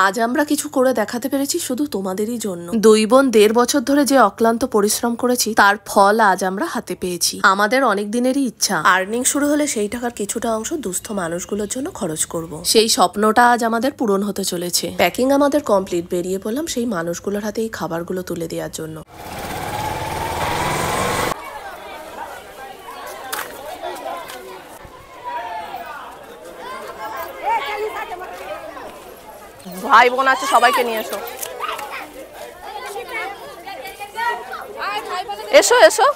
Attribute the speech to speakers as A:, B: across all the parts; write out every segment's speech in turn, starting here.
A: আজ আমরা কিছু করে দেখাতে পেরেছি শুধু তোমাদেরই জন্য। দুই বোন 1.5 বছর ধরে যে অক্লান্ত পরিশ্রম করেছি তার ফল আজ আমরা হাতে পেয়েছি। আমাদের অনেক দিনেরই ইচ্ছা আর্নিং শুরু হলে সেই টাকার কিছুটা অংশ দুস্থ মানুষগুলোর জন্য খরচ করব। সেই স্বপ্নটা আজ আমাদের পূরণ হতে চলেছে। প্যাকিং আমাদের কমপ্লিট, বেরিয়ে পড়লাম সেই মানুষগুলোর হাতে এই খাবারগুলো তুলে দেওয়ার জন্য। ভাই বোন আছে, সবাইকে নিয়ে এসো। এসো এসো,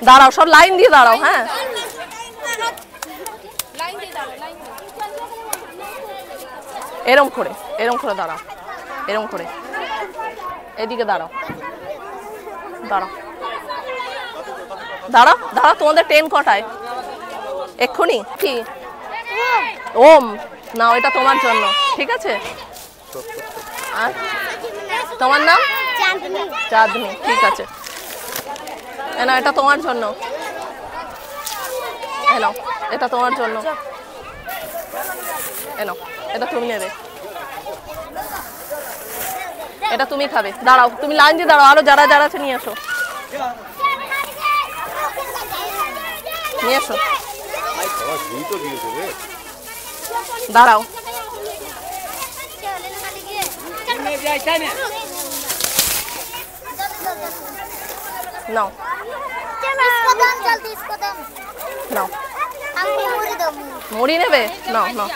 A: দাঁড়াও, সব লাইন দিয়ে দাঁড়াও। হ্যাঁ, এরম করে দাঁড়াও, এরম করে এদিকে দাঁড়াও, দাঁড়াও দাঁড়াও দাঁড়াও। তোমাদের ট্রেন কটায়? এক্ষুনি? কি ওম না, এটা তোমার জন্য, ঠিক আছে? তোমার নাম? চাঁদনি, ঠিক আছে। না, এটা তোমার জন্য, এনো, এটা তোমার জন্য, এনো, এটা তুমি নেবে, এটা তুমি খাবে। দাঁড়াও, তুমি লাইন দিয়ে দাঁড়াও, আরো যারা যারা আছে নিয়ে এসো, নিয়ে এসো, দাঁড়াও। নাও নাও, মুড়ি নেবে? নাও নাও।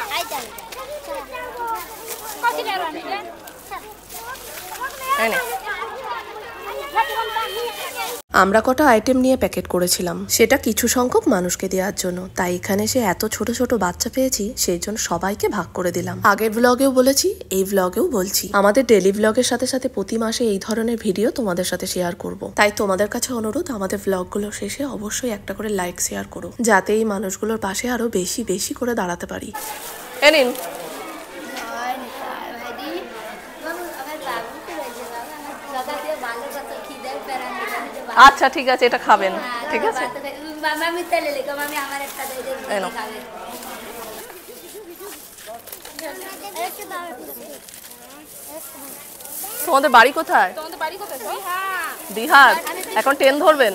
A: আমরা কটা আইটেম নিয়ে প্যাকেট করেছিলাম, সেটা কিছু সংখ্যক মানুষকে দেওয়ার জন্য। তাই এখানে সে এত ছোট ছোট বাচ্চা পেয়েছি, সেই জন্য সবাইকে ভাগ করে দিলাম। আগের ব্লগেও বলেছি, এই ব্লগেও বলছি, আমাদের ডেলি ব্লগের সাথে সাথে প্রতি মাসে এই ধরনের ভিডিও তোমাদের সাথে শেয়ার করব। তাই তোমাদের কাছে অনুরোধ, আমাদের ব্লগগুলো শেষে অবশ্যই একটা করে লাইক শেয়ার করো, যাতে এই মানুষগুলোর পাশে আরো বেশি বেশি করে দাঁড়াতে পারি। এ নিন। আচ্ছা ঠিক আছে, এটা খাবেন, ঠিক আছে? তোমাদের বাড়ি কোথায়? বিহার। এখন ট্রেন ধরবেন?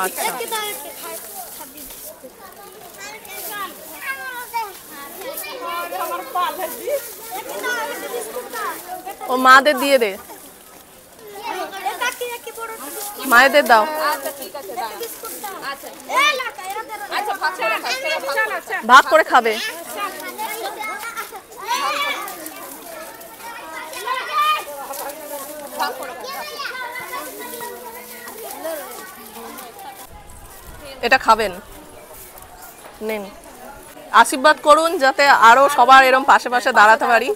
A: আচ্ছা, ও মাদের দিয়ে দে, মায়েদের দাও। ভাগ করে খাবে। এটা খাবেন, নিন। আশীর্বাদ করুন যাতে আরো সবার এরকম পাশে পাশে দাঁড়াতে পারি।